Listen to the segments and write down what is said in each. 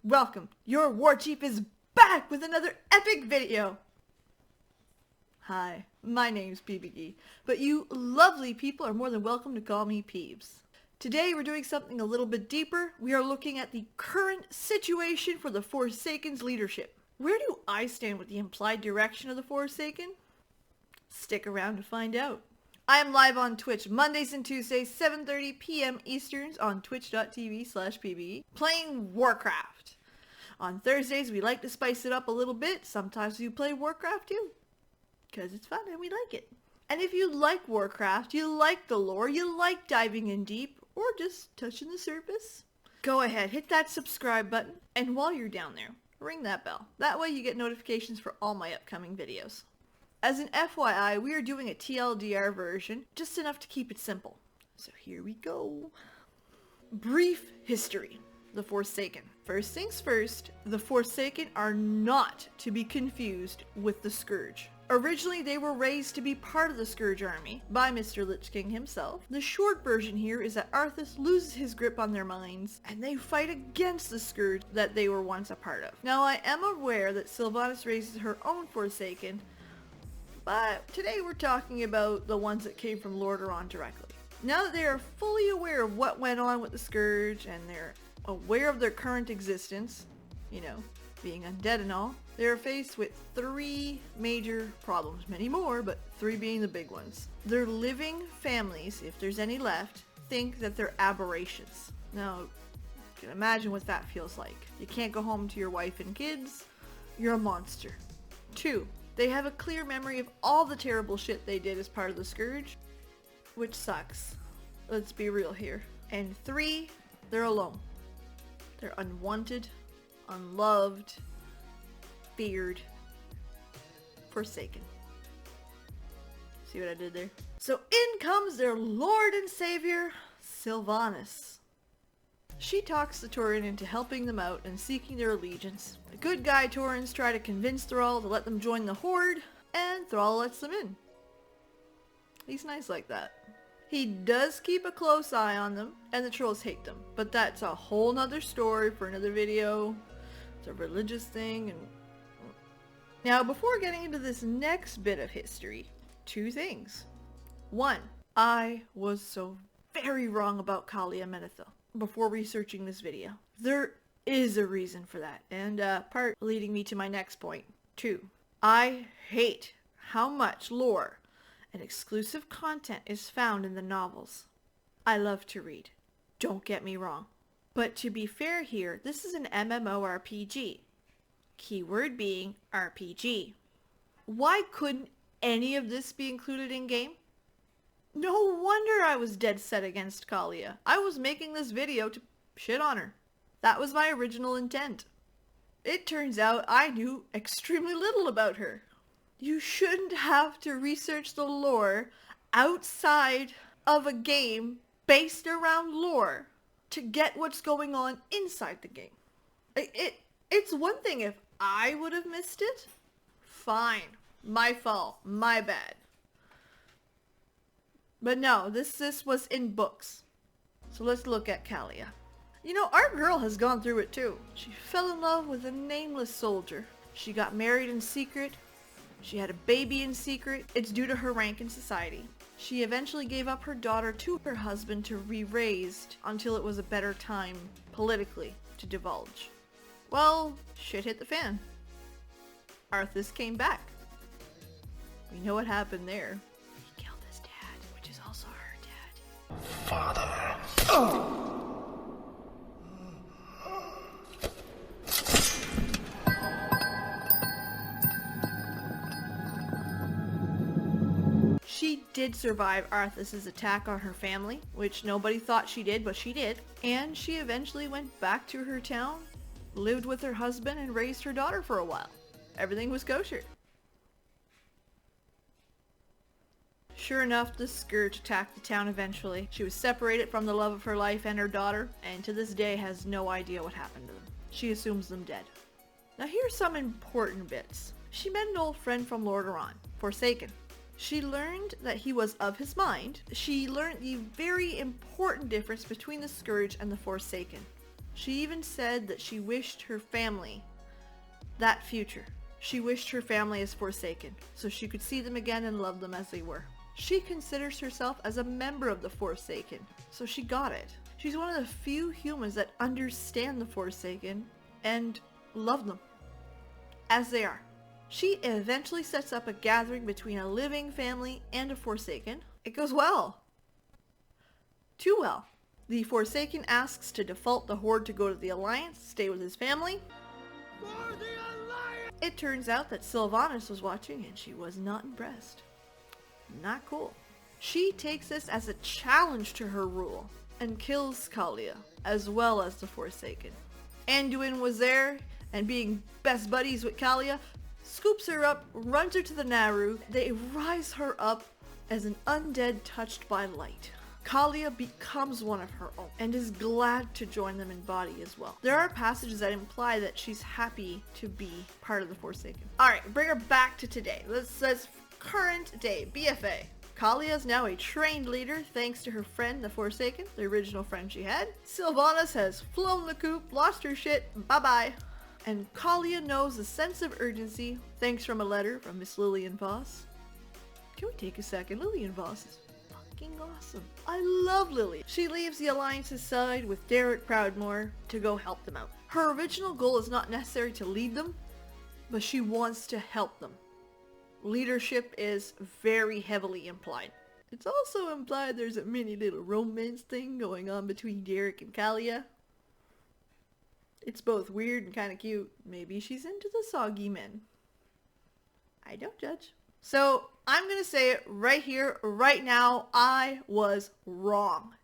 Welcome, your war chief is back with another epic video! Hi, my name's PBG, but you lovely people are more than welcome to call me Peebs. Today we're doing something a little bit deeper. We are looking at the current situation for the Foresaken's leadership. Where do I stand with the implied direction of the Foresaken? Stick around to find out. I am live on Twitch Mondays and Tuesdays, 7:30 p.m. Easterns on twitch.tv/pbe, playing Warcraft. On Thursdays, we like to spice it up a little bit. Sometimes we play Warcraft too, because it's fun and we like it. And if you like Warcraft, you like the lore, you like diving in deep, or just touching the surface, go ahead, hit that subscribe button, and while you're down there, ring that bell. That way you get notifications for all my upcoming videos. As an FYI, we are doing a TLDR version, just enough to keep it simple. So here we go. Brief history. The Foresaken. First things first, the Foresaken are not to be confused with the Scourge. Originally, they were raised to be part of the Scourge army by Mr. Lich King himself. The short version here is that Arthas loses his grip on their minds, and they fight against the Scourge that they were once a part of. Now, I am aware that Sylvanas raises her own Foresaken, but today we're talking about the ones that came from Lordaeron directly. Now that they are fully aware of what went on with the Scourge, and they're aware of their current existence, you know, being undead and all, they are faced with three major problems. Many more, but three being the big ones. Their living families, if there's any left, think that they're aberrations. Now, you can imagine what that feels like. You can't go home to your wife and kids. You're a monster. 2, they have a clear memory of all the terrible shit they did as part of the Scourge, which sucks. Let's be real here. And 3, they're alone. They're unwanted, unloved, feared, forsaken. See what I did there? So in comes their lord and savior, Sylvanas. She talks the Tauren into helping them out and seeking their allegiance. The good guy Taurens try to convince Thrall to let them join the Horde, and Thrall lets them in. He's nice like that. He does keep a close eye on them, and the trolls hate them. But that's a whole nother story for another video. It's a religious thing. And now, before getting into this next bit of history, 2 things. 1, I was so very wrong about Calia Menethil before researching this video. There is a reason for that, and part leading me to my next point. 2, I hate how much lore and exclusive content is found in the novels. I love to read, don't get me wrong. But to be fair here, this is an MMORPG. Keyword being RPG. Why couldn't any of this be included in game? No wonder I was dead set against Calia. I was making this video to shit on her. That was my original intent. It turns out I knew extremely little about her. You shouldn't have to research the lore outside of a game based around lore to get what's going on inside the game. It's one thing if I would have missed it. Fine. My fault. My bad. But no, this was in books. So let's look at Calia. You know, our girl has gone through it too. She fell in love with a nameless soldier. She got married in secret. She had a baby in secret. It's due to her rank in society. She eventually gave up her daughter to her husband to be raised until it was a better time, politically, to divulge. Well, shit hit the fan. Arthas came back. We know what happened there. He killed his dad, which is also her dad. Father. Oh! She did survive Arthas' attack on her family, which nobody thought she did, but she did. And she eventually went back to her town, lived with her husband, and raised her daughter for a while. Everything was kosher. Sure enough, the Scourge attacked the town eventually. She was separated from the love of her life and her daughter, and to this day has no idea what happened to them. She assumes them dead. Now here's some important bits. She met an old friend from Lordaeron, Foresaken. She learned that he was of his mind. She learned the very important difference between the Scourge and the Foresaken. She even said that she wished her family that future. She wished her family as Foresaken, so she could see them again and love them as they were. She considers herself as a member of the Foresaken, so she got it. She's one of the few humans that understand the Foresaken and love them as they are. She eventually sets up a gathering between a living family and a Foresaken. It goes well. Too well. The Foresaken asks to default the Horde to go to the Alliance, stay with his family. For the Alliance! It turns out that Sylvanas was watching and she was not impressed. Not cool. She takes this as a challenge to her rule and kills Calia, as well as the Foresaken. Anduin was there, and being best buddies with Calia, scoops her up, runs her to the Naru. They rise her up as an undead touched by light. Calia becomes one of her own and is glad to join them in body as well. There are passages that imply that she's happy to be part of the Foresaken. Alright, bring her back to today. This says current day, BFA. Calia is now a trained leader thanks to her friend, the Foresaken, the original friend she had. Sylvanas has flown the coop, lost her shit, bye-bye. And Calia knows a sense of urgency thanks from a letter from Miss Lillian Voss. Can we take a second? Lillian Voss is fucking awesome. I love Lily. She leaves the Alliance's side with Derek Proudmoore to go help them out. Her original goal is not necessary to lead them, but she wants to help them. Leadership is very heavily implied. It's also implied there's a mini little romance thing going on between Derek and Calia. It's both weird and kind of cute. Maybe she's into the soggy men. I don't judge. So I'm gonna say it right here, right now. I was wrong.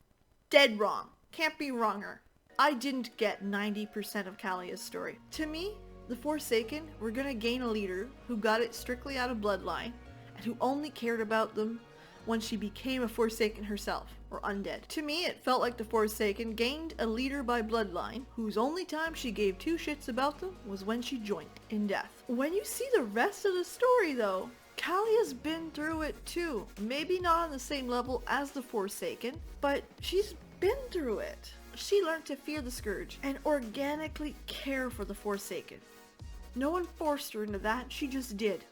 Dead wrong. Can't be wronger. I didn't get 90% of Calia's story. To me, the Foresaken were gonna gain a leader who got it strictly out of bloodline and who only cared about them when she became a Foresaken herself, or undead. To me, it felt like the Foresaken gained a leader by bloodline whose only time she gave two shits about them was when she joined in death. When you see the rest of the story though, Calia's been through it too. Maybe not on the same level as the Foresaken, but she's been through it. She learned to fear the Scourge and organically care for the Foresaken. No one forced her into that, she just did.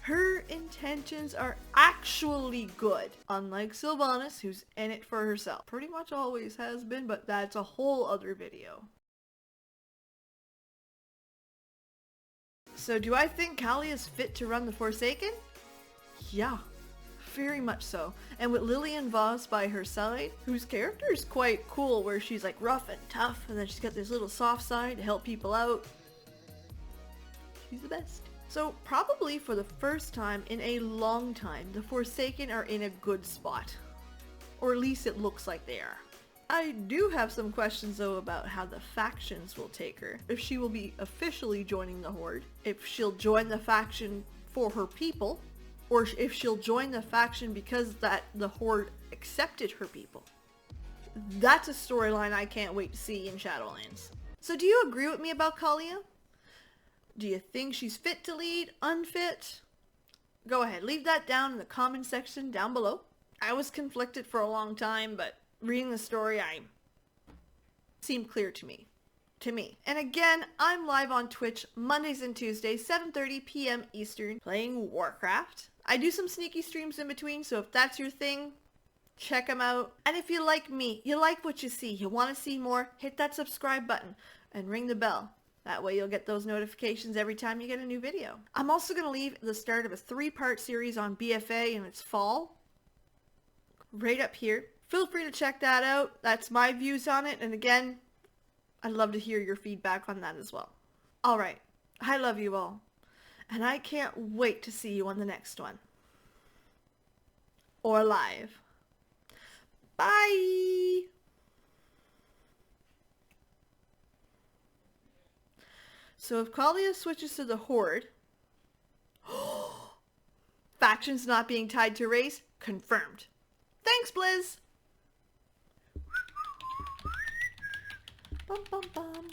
Her intentions are actually good, unlike Sylvanas, who's in it for herself. Pretty much always has been, but that's a whole other video. So do I think Calia's fit to run the Foresaken? Yeah, very much so. And with Lillian Voss by her side, whose character is quite cool, where she's like rough and tough, and then she's got this little soft side to help people out. She's the best. So probably for the first time in a long time, the Foresaken are in a good spot. Or at least it looks like they are. I do have some questions though about how the factions will take her. If she will be officially joining the Horde, if she'll join the faction for her people, or if she'll join the faction because that the Horde accepted her people. That's a storyline I can't wait to see in Shadowlands. So do you agree with me about Calia? Do you think she's fit to lead? Unfit? Go ahead, leave that down in the comment section down below. I was conflicted for a long time, but reading the story, seemed clear to me. And again, I'm live on Twitch Mondays and Tuesdays, 7:30 p.m. Eastern, playing Warcraft. I do some sneaky streams in between, so if that's your thing, check them out. And if you like me, you like what you see, you want to see more, hit that subscribe button and ring the bell. That way you'll get those notifications every time you get a new video. I'm also going to leave the start of a 3-part series on BFA in its fall. Right up here. Feel free to check that out. That's my views on it. And again, I'd love to hear your feedback on that as well. Alright, I love you all. And I can't wait to see you on the next one. Or live. Bye! So if Calia switches to the Horde, factions not being tied to race, confirmed. Thanks, Blizz! Bum, bum, bum.